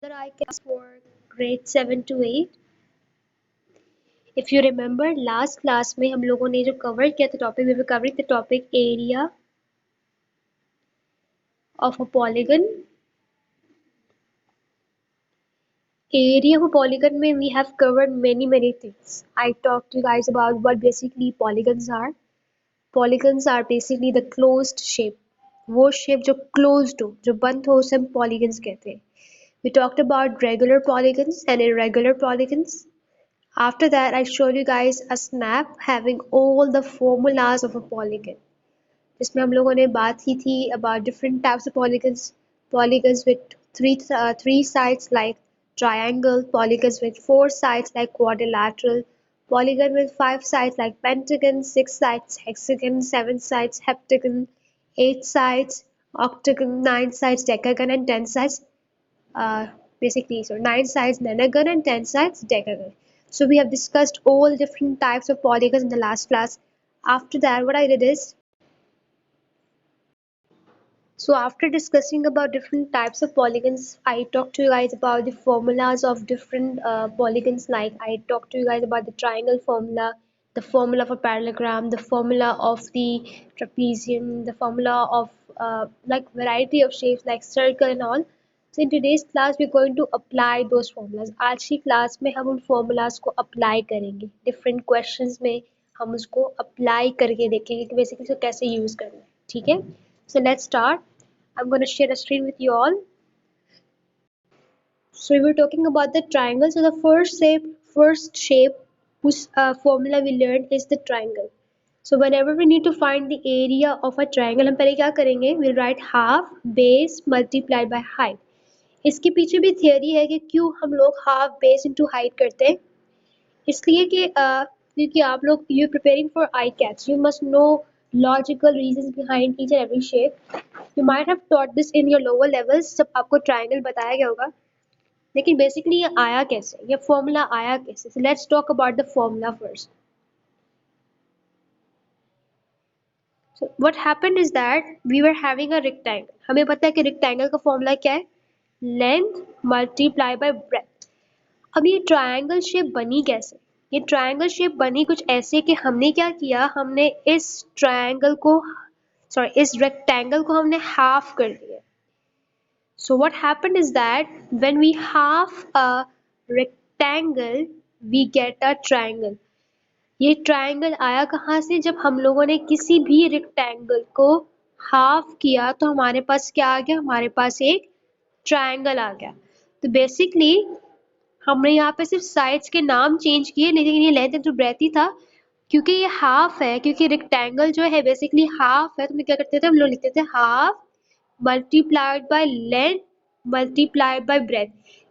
Another ICAS for grade 7 to 8. If you remember last class में हम लोगों ने जो cover किया था topic, we were covering the topic area of a polygon. Area of a polygon में we have covered many things. I talked to you guys about what basically polygons are. Polygons are basically the closed shape. वो shape जो closed हो, जो बंद हो उसे हम polygons कहते हैं. We talked about regular polygons and irregular polygons. After that, I showed you guys a snap having all the formulas of a polygon. जिसमें हम लोगों ने बात की थी about different types of polygons. Polygons with three sides like triangle, polygons with four sides like quadrilateral, polygon with five sides like pentagon, six sides hexagon, seven sides heptagon, eight sides octagon, nine sides decagon, and 10 sides uh, basically so 9 sides nonagon and 10 sides decagon. So we have discussed all different types of polygons in the last class. After that, what I did is, so after discussing about different types of polygons, I talked to you guys about the formulas of different polygons. Like I talked to you guys about the triangle formula, the formula for parallelogram, the formula of the trapezium, the formula of like variety of shapes like circle and all. So in today's class we're going to apply those formulas. आज की class में हम उन formulas को apply करेंगे. Different questions में हम उसको apply करके देखेंगे कि basically इसको कैसे use करना है. ठीक है? So let's start. I'm going to share a screen with you all. So we were talking about the triangle. So the first shape whose formula we learned is the triangle. So whenever we need to find the area of a triangle, हम पहले क्या करेंगे? We'll write half base multiplied by height. इसके पीछे भी theory है कि क्यों हम लोग half base into height करते हैं. इसलिए कि क्योंकि आप लोग you're preparing for ICATS, you must know logical reasons behind each and every shape. You might have taught this in your lower levels जब आपको triangle बताया गया होगा. लेकिन बेसिकली ये आया कैसे, ये फॉर्मूला आया कैसे? So let's talk about the formula first. So what happened is that we were having a rectangle. हमें पता है कि rectangle का फॉर्मूला क्या है? Length multiply by breadth. अब ये ट्रायंगल शेप बनी कैसे? ये ट्रायंगल शेप बनी कुछ ऐसे कि हमने क्या किया, हमने इस ट्रायंगल को इस रेक्टेंगल को हमने हाफ कर दिया. So what happened is that when we half a rectangle, we get a triangle. ये ट्रायंगल आया कहाँ से? जब हम लोगों ने किसी भी रेक्टेंगल को हाफ किया तो हमारे पास क्या आ गया? हमारे पास एक ट्रायंगल आ गया. तो बेसिकली हमने यहाँ पे सिर्फ साइड्स के नाम चेंज किए, लेकिन ये लेंथ जो ब्रेथ ही था, क्योंकि ये हाफ है, क्योंकि रेक्टेंगल जो है बेसिकली हाफ है, तो हम क्या करते थे, हम लोग लिखते थे half multiplied by length multiplied by breath.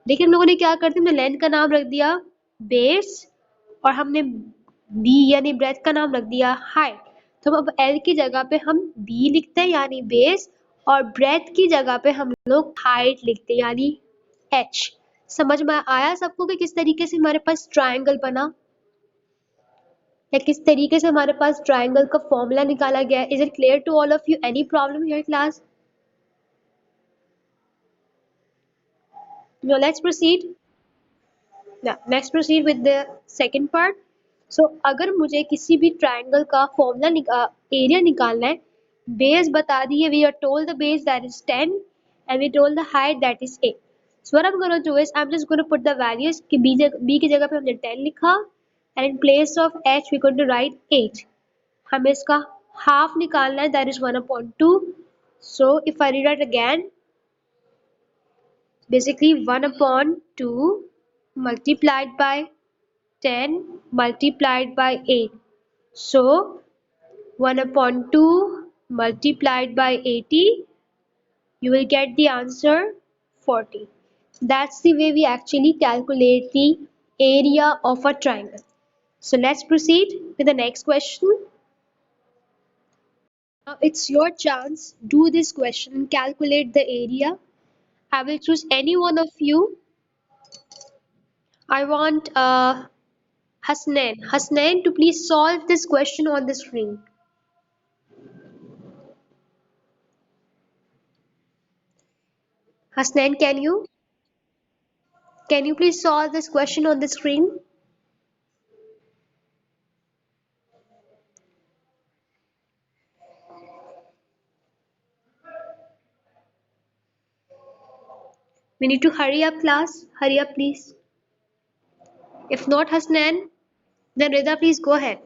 लेकिन हम लोगों ने क्या कर दिया, हमने लेंथ का नाम रख दिया बेस और हमने बी यानी ब्रेथ का नाम रख दिया हाइट. तो अब एल की जगह पे हम बी लिखते हैं यानी बेस, और ब्रेथ की जगह पे हम लोग हाइट लिखते हैं यानी एच. समझ में आया सबको कि किस तरीके से हमारे पास ट्रायंगल बना, या किस तरीके से हमारे पास ट्रायंगल का फॉर्मूला निकाला गया है? Is it clear to all of you? Any problem here class? Now let's proceed. Now let's proceed with the second part. So अगर मुझे किसी भी triangle का formula area निकालना है, base बता दिए, we are told the base that is 10 and we told the height that is 8. So what I'm going to do is I'm just going to put the values कि b की जगह पे हमने 10 लिखा and in place of h we're going to write 8. हमें इसका half निकालना है, that is 1/2. So if I rewrite again, basically 1/2 multiplied by 10 multiplied by 8. So 1/2 multiplied by 80, you will get the answer 40. That's the way we actually calculate the area of a triangle. So let's proceed with the next question. Now it's your chance. Do this question and calculate the area. I will choose any one of you. I want Hasnain to please solve this question on the screen. Hasnain, can you? Can you please solve this question on the screen? We need to hurry up, class. Hurry up, please. If not, Hasnan, then Rida, please go ahead.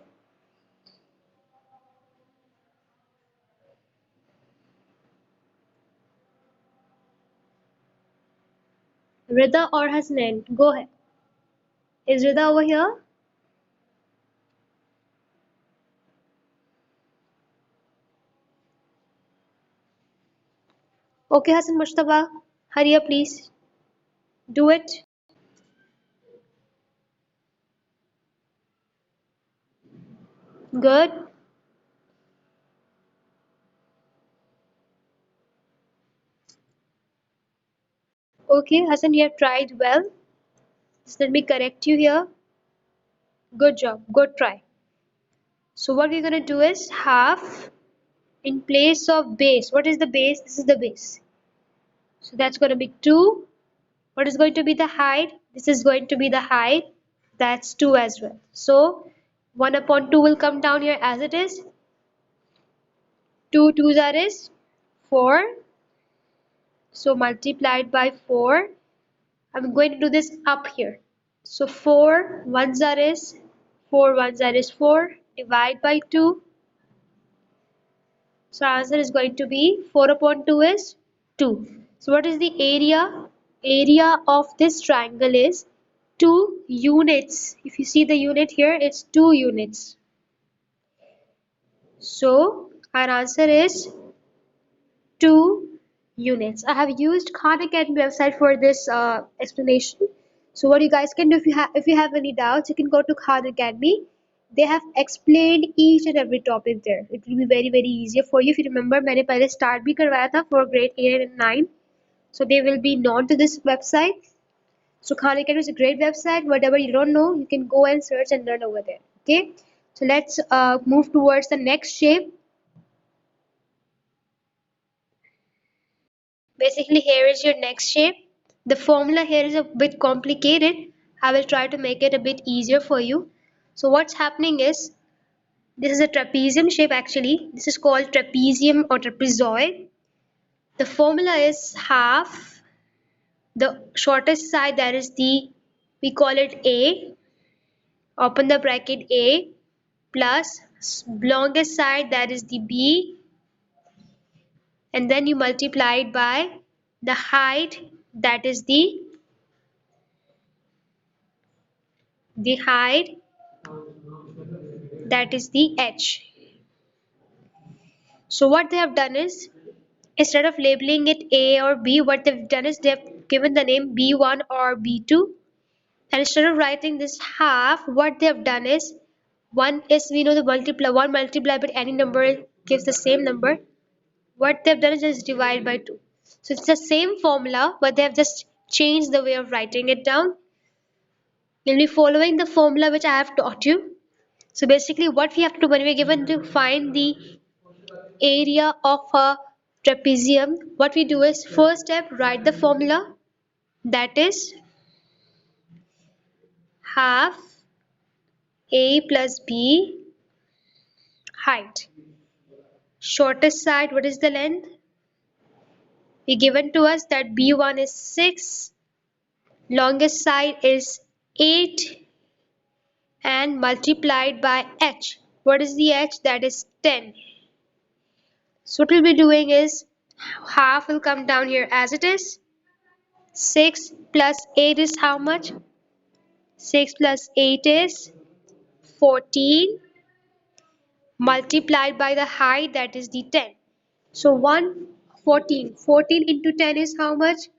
Rida or Hasnan, go ahead. Is Rida over here? Okay, Hassan Mushtaba, hurry up, please. Do it. Good. Okay, Hassan, you have tried well. Just let me correct you here. Good job. Good try. So what we're gonna do is half in place of base. What is the base? This is the base. So that's gonna be 2. What is going to be the height? This is going to be the height. That's 2 as well. So 1 upon 2 will come down here as it is. 2 twos are is 4. So multiplied by 4. I'm going to do this up here. So 4 ones are is 4 ones are is 4. Divide by 2. So our answer is going to be 4 upon 2 is 2. So what is the area? Area of this triangle is 2 units. If you see the unit here, it's 2 units. So our answer is 2 units. I have used Khan Academy website for this explanation. So what you guys can do, if you have any doubts, you can go to Khan Academy. They have explained each and every topic there. It will be very easier for you. If you remember, मैंने पहले start भी करवाया था for grade 8 and 9. So they will be known to this website. So Khan Academy is a great website. Whatever you don't know, you can go and search and learn over there. Okay. So let's move towards the next shape. Basically, here is your next shape. The formula here is a bit complicated. I will try to make it a bit easier for you. So what's happening is, this is a trapezium shape actually. This is called trapezium or trapezoid. The formula is half the shortest side, that is we call it A, open the bracket A, plus longest side, that is the B, and then you multiply it by the height, that is the height, that is the H. So what they have done is, instead of labeling it A or B, what they've done is they've given the name B1 or B2. And instead of writing this half, what they have done is, one is, we know the one multiply by any number gives the same number. What they've done is just divide by 2. So it's the same formula, but they have just changed the way of writing it down. You'll be following the formula which I have taught you. So basically what we have to do when we're given to find the area of a trapezium, what we do is, first step, write the formula, that is half A plus B height. Shortest side, what is the length? We given to us that B1 is 6, longest side is 8, and multiplied by H. What is the H? That is 10. So what we'll be doing is, half will come down here as it is. 6 plus 8 is how much? 6 plus 8 is 14, multiplied by the height, that is the 10. So 14 into 10 is how much?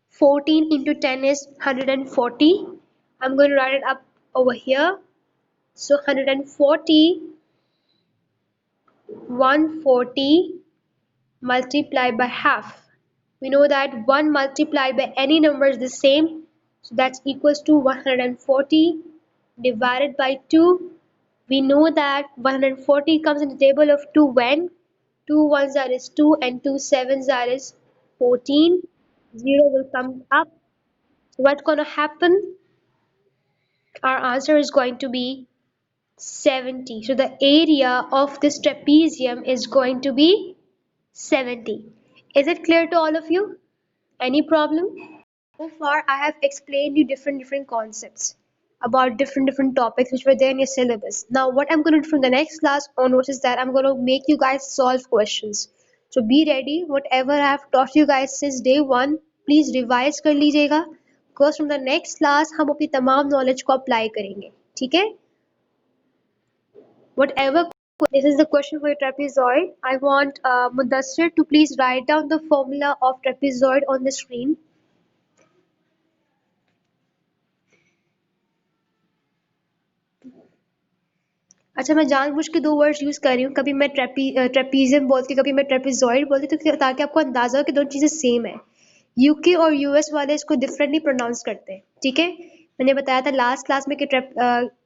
14 into 10 is 140. I'm going to write it up over here. So 140 multiplied by half. We know that 1 multiplied by any number is the same. So that's equals to 140 divided by 2. We know that 140 comes in the table of 2 when 2 ones are is 2 and 2 sevens are is 14. 0 will come up. What's gonna happen? Our answer is going to be 70. So the area of this trapezium is going to be 70. Is it clear to all of you? Any problem? So far, I have explained you different concepts about different topics which were there in your syllabus. Now, what I'm going to do from the next class onwards is that I'm going to make you guys solve questions. So be ready. Whatever I have taught you guys since day one, please revise कर लीजिएगा. Because from the next class हम अपनी तमाम knowledge को apply करेंगे. ठीक है? Whatever. This is the question for your trapezoid. I want Mudassir to please write down the formula of trapezoid on the screen. अच्छा मैं जानबूझ के दो वर्ड्स यूज़ कर रही हूँ कभी मैं ट्रेपीजियम बोलती हूँ कभी मैं ट्रेपीजॉइड बोलती हूँ तो ताकि आपको अंदाजा हो कि दोनों चीज़ें सेम है यूके और यूएस वाले इसको डिफरेंटली प्रोनाउंस करते हैं ठीक है मैंने बताया था लास्ट क्लास में कि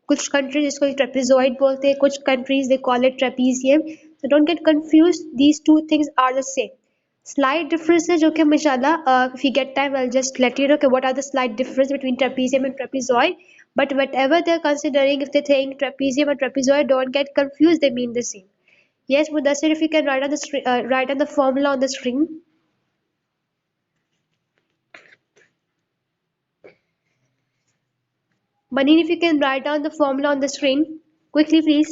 कुछ कंट्रीज इसको ट्रेपीजॉइड बोलते हैं कुछ countries they call it trapezium so don't get confused these two things are the same slight differences जो कि हम इंशाल्लाह if you get time I'll just let you know कि what are the slight difference between trapezium and trapezoid but whatever they're considering if they think trapezium or trapezoid don't get confused they mean the same yes Mudassir if you can write on the write on the formula on the screen Banin if you can write down the formula on the screen quickly please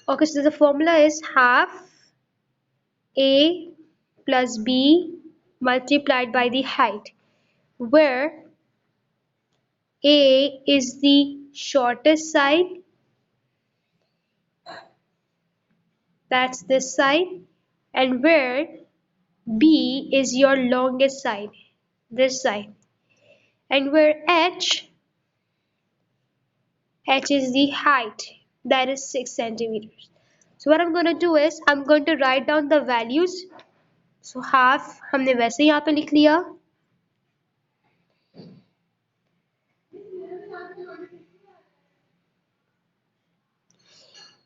okay so the formula is half a plus b multiplied by the height where A is the shortest side, that's this side, and where B is your longest side, this side, and where H is the height, that is 6 centimeters. So what I'm going to do is I'm going to write down the values. So half हमने वैसे यहाँ पे लिख लिया.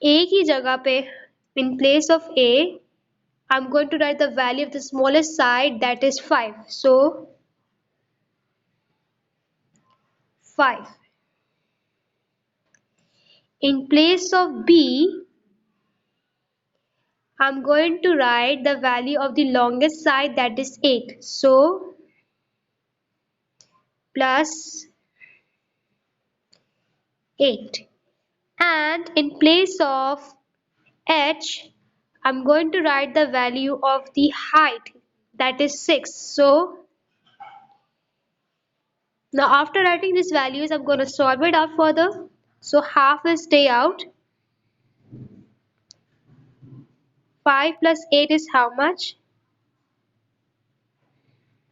A की जगह पे in place of A I'm going to write the value of the smallest side that is 5. So 5. In place of B, I'm going to write the value of the longest side that is 8. So plus 8. And in place of H, I'm going to write the value of the height that is 6. So now after writing these values, I'm going to solve it out further. So half will stay out. 5 plus 8 is how much?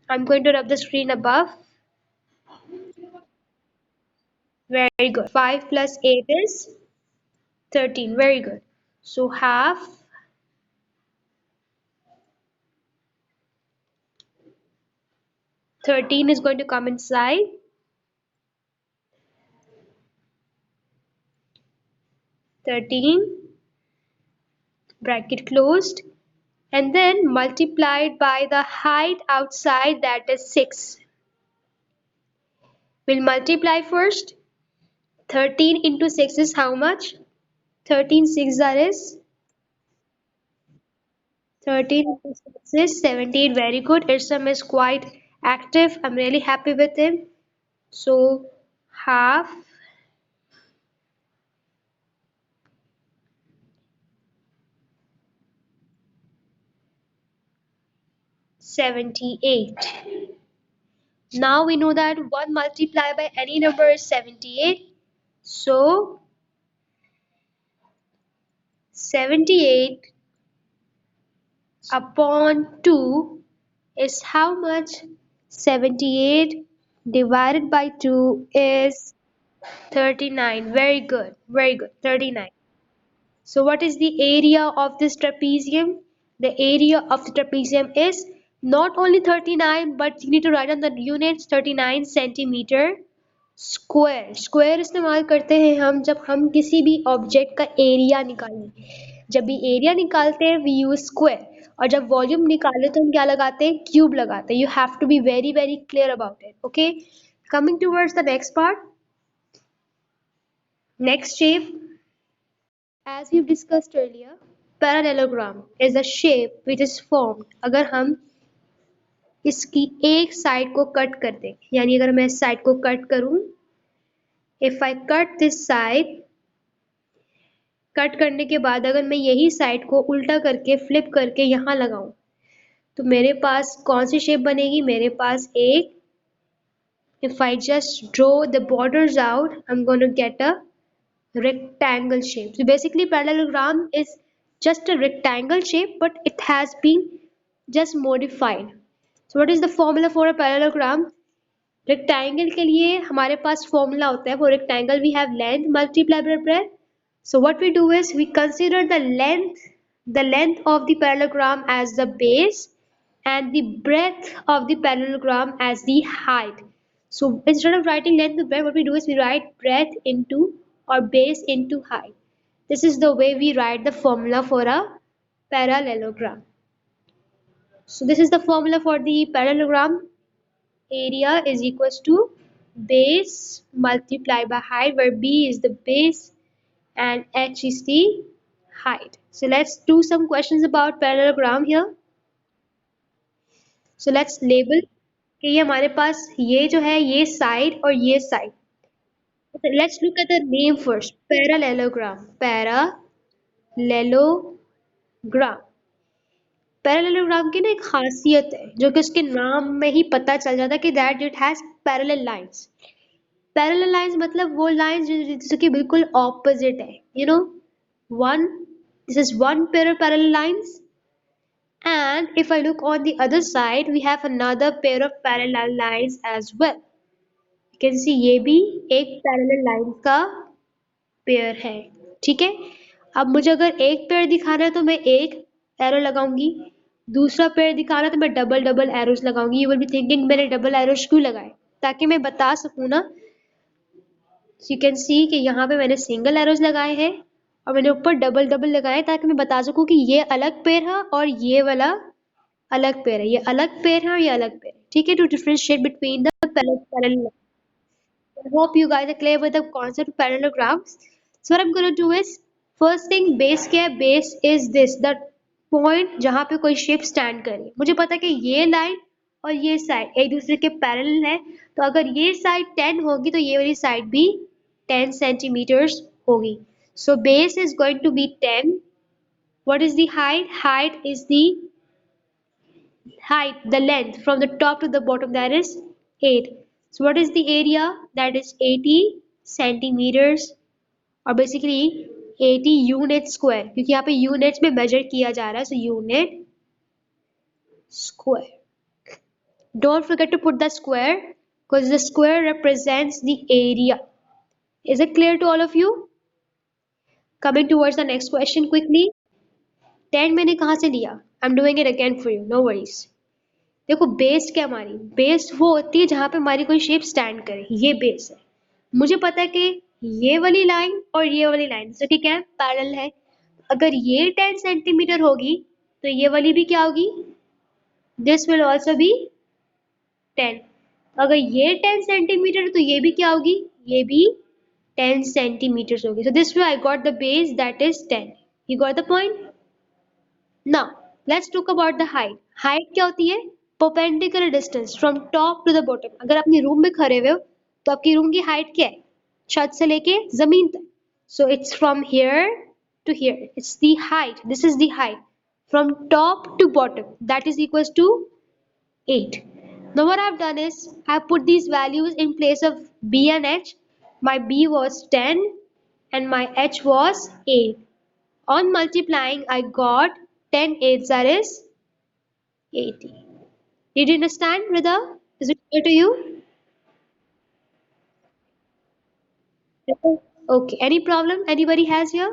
I'm going to rub the screen above. Very good. 5 plus 8 is 13. Very good. So half 13 is going to come inside. 13 bracket closed and then multiplied by the height outside that is 6. We'll multiply first. 13 into 6 is how much? 13 6 that is 13 into 6 is 17. Very good. Irsam is quite active. I'm really happy with him. So half 78. Now we know that 1 multiplied by any number is 78. So 78 upon 2 is how much? 78 divided by 2 is 39. Very good. Very good. 39. So what is the area of this trapezium? The area of the trapezium is not only 39 but you need to write on the units 39 centimeter square square इस्तेमाल करते हैं हम जब हम किसी भी object का area निकालें। जब भी एरिया निकालते हैं वी यूज स्क्वायर, और जब वॉल्यूम निकाले तो हम क्या लगाते हैं, क्यूब लगाते हैं। You have to be very very clear about it, okay. Coming towards the next part, next shape, as we've discussed earlier, parallelogram is a shape which is formed अगर हम इसकी एक साइड को कट कर दें, यानी अगर मैं इस साइड को कट करूं, if I cut this side, cut करने के बाद अगर मैं यही साइड को उल्टा करके फ्लिप करके यहाँ लगाऊं, तो मेरे पास कौन सी शेप बनेगी, मेरे पास एक, if I just draw the borders out, I'm going to get a rectangle shape. So basically parallelogram is just a rectangle shape, but it has been just modified. So what is the formula for a parallelogram? Rectangle के लिए हमारे पास formula होता है, for rectangle we have length multiplied by breadth. So what we do is we consider the length of the parallelogram as the base and the breadth of the parallelogram as the height. So instead of writing length to breadth, what we do is we write breadth into or base into height. This is the way we write the formula for a parallelogram. So this is the formula for the parallelogram. Area is equals to base multiplied by height, where b is the base and h is the height. So let's do some questions about parallelogram here. So let's label कि ये हमारे पास ये जो है ये side और ये side. Let's look at the name first. Parallelogram. Parallelogram. Parallelogram की ना एक खासियत है जो कि उसके नाम में ही पता चल जाता है कि that it has parallel lines. Parallel lines मतलब वो लाइंस जो कि बिल्कुल ऑपोजिट है, you know, one, this is one pair of parallel lines, and if I look on the other side we have another pair of parallel lines as well. You can see ये भी एक parallel lines का pair है, ठीक है। अब मुझे अगर एक पेयर दिखाना है तो मैं एक एरो लगाऊंगी, दूसरा पेयर दिखाना है तो मैं डबल डबल एरोस लगाऊंगी। यू विल बी थिंकिंग मैंने डबल एरोस क्यों लगाए, ताकि मैं बता सकूं ना। यू कैन सी कि यहाँ पे मैंने सिंगल एरोस लगाए हैं और मैंने ऊपर डबल डबल लगाए ताकि मैं बता सकूं कि ये अलग पेयर है और ये वाला अलग पेयर है, ये अलग पेयर है और ये अलग पेयर है, ठीक है, to differentiate between the parallel. I hope you guys are clear with the concept of parallelograms. So what I'm going to do is, first thing, base क्या है, base is this, the point जहाँ पे कोई shape stand करे। मुझे पता है कि ये line और ये side एक दूसरे के parallel है, तो अगर ये side 10 होगी तो ये वाली side भी 10 centimeters होगी। So base is going to be 10. What is the height? Height is the height, the length from the top to the bottom, that is 8. So what is the area? That is 80 centimeters, or basically 80 unit square, क्योंकि यहाँ पे units में measure किया जा रहा है, so unit square. Don't forget to put the square because the square represents the area. Is it clear to all of you? Coming towards the next question quickly. 10 मैंने कहाँ से लिया? I'm doing it again for you, no worries. देखो base क्या, हमारी base वो होती है जहां पे हमारी कोई शेप स्टैंड करे, ये बेस है। मुझे पता है कि ये वाली लाइन और ये वाली लाइन जैसे कि क्या है, पैरेलल है। अगर ये 10 सेंटीमीटर होगी तो ये वाली भी क्या होगी, दिस विल ऑल्सो बी 10। अगर ये 10 सेंटीमीटर तो ये भी क्या होगी, ये भी 10 सेंटीमीटर होगी। So this way I got the base that is 10। You got the point. Now let's talk about the height. Height क्या होती है, perpendicular distance from top to the bottom. अगर अपनी रूम में खड़े हुए हो तो आपकी रूम की हाइट क्या है, छत से लेके जमीन तक। So it's from here to here, it's the height, this is the height from top to bottom, that is equals to 8. Now what I've done is I've put these values in place of b and h. My b was 10 and my h was 8. On multiplying I got 10 eighths, that is 80. Did you understand, Rida? Is it clear to you? Okay. Any problem anybody has here?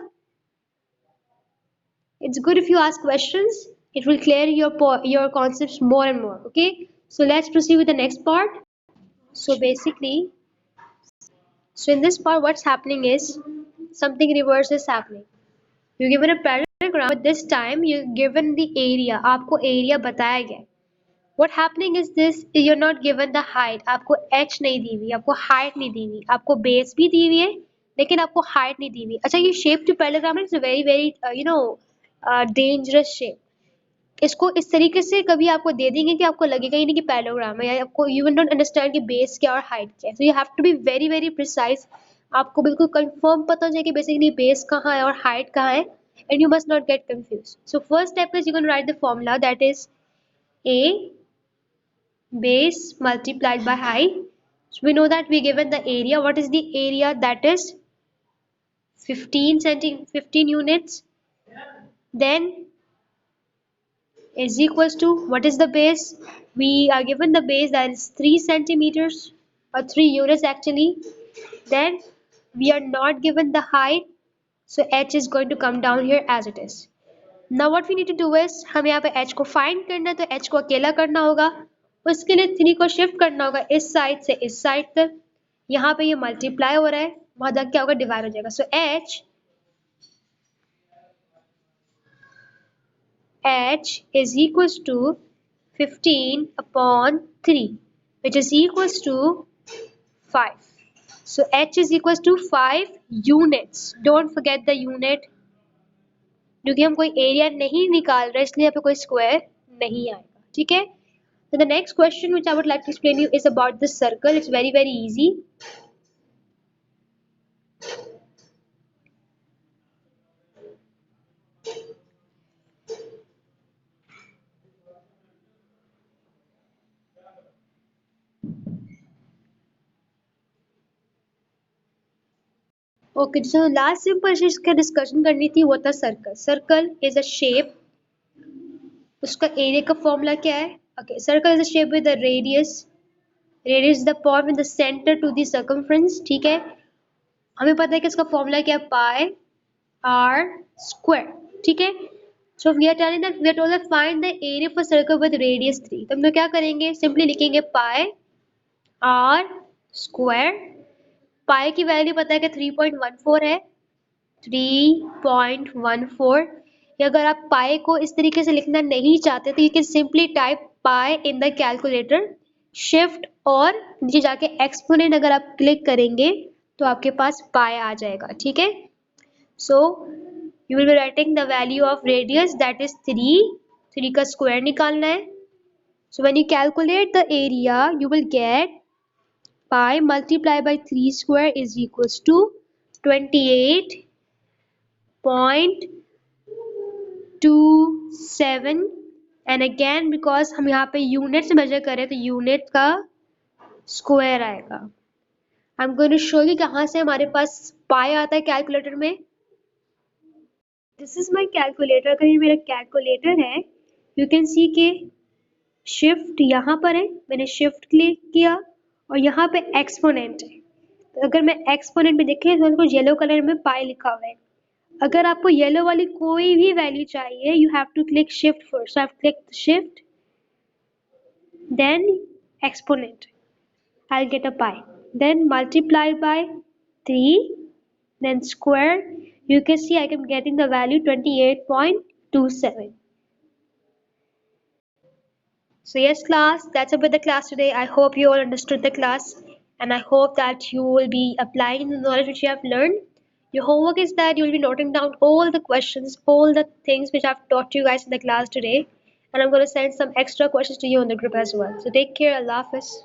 It's good if you ask questions. It will clear your concepts more and more. Okay. So let's proceed with the next part. So basically, So in this part, what's happening is something reverse is happening. You given a paragraph, but this time you given the area. आपको area बताया गया है. What happening is this, you're not given the height. आपको h नहीं दी हुई, आपको height नहीं दी हुई, आपको base भी दी हुई है, लेकिन आपको height नहीं दी हुई. अच्छा, ये shape to parallelogram is a very very dangerous shape. इसको इस तरीके से कभी आपको दे देंगे कि आपको लगेगा ही नहीं कि पैरेललोग्राम है, या आपको यू विल नॉट अंडरस्टैंड कि बेस क्या और हाइट क्या है. So you have to be very very precise. आपको बिल्कुल कंफर्म पता हो जाए कि बेसिकली बेस कहाँ है और हाइट कहाँ है, and you must not get confuse. So first step is you can write the formula that is a base multiplied by height. So we know that we given the area. What is the area? That is 15 units. Then is equals to, what is the base? We are given the base, that is 3 centimeters or 3 units actually. Then we are not given the height, so h is going to come down here as it is. Now what we need to do is, हम यहाँ पे h को find करना है, तो h को अकेला करना होगा. उसके लिए 3 को शिफ्ट करना होगा इस साइड से इस साइड तक. यहाँ पे ये मल्टीप्लाई हो रहा है, वहां तक क्या होगा, डिवाइड हो जाएगा. सो h is equals to 15 upon 3, which is equals to 5. So h is equals to 5 units. Don't forget the unit. क्योंकि हम कोई एरिया नहीं निकाल रहे, इसलिए यहाँ पे कोई स्क्वायर नहीं आएगा. ठीक है. So the next question which I would like to explain you is about this circle. It's very very easy. Okay, जो लास्ट सिंपल चीज का डिस्कशन करनी थी वो था circle. Circle is a shape. उसका एरिया का फॉर्मूला क्या है? Okay, circle is a shape with the radius. Radius the point with the centre to the circumference. ठीक है. हमें पता है कि इसका फॉर्मूला क्या है, पाई आर स्क्वायर. ठीक है. So we are telling that we are told find the area for circle with radius 3. तो हम लोग क्या करेंगे, सिंपली लिखेंगे पाई आर स्क्वायर. पाई की वैल्यू पता है कि 3.14 है. 3.14. या अगर आप पाई को इस तरीके से लिखना नहीं चाहते तो you can simply type pi in the calculator, shift और नीचे जाके एक्सपोनेंट अगर आप क्लिक करेंगे तो आपके पास पाई आ जाएगा. ठीक है. So you will be writing the value of radius that is 3 का स्क्वायर निकालना है. So when you calculate the area you will get pi multiplied by 3 square is equals to 28.27. and again because हम यहाँ पे unit से major करें तो unit का स्क्वायर आएगा. I am going to show you कहाँ से हमारे पास पाई आता है कैलकुलेटर में. This is my calculator. अगर ये मेरा कैलकुलेटर है, यू कैन सी के शिफ्ट यहाँ पर है, मैंने शिफ्ट क्लिक किया और यहाँ पे एक्सपोनेंट है. तो अगर मैं एक्सपोनेंट में देखें तो उसको येलो कलर में पाई लिखा हुआ है. अगर आपको येलो वाली कोई भी वैल्यू चाहिए, you have to click shift first. I have click shift then exponent. I'll get a pi. Then multiplied by 3, then square. You can see I am getting the value 28.27. So yes class, that's it with the class today. I hope you all understood the class and I hope that you will be applying the knowledge which you have learned. Your homework is that you will be noting down all the questions, all the things which I've taught you guys in the class today, and I'm going to send some extra questions to you on the group as well. So take care. Allah Hafiz.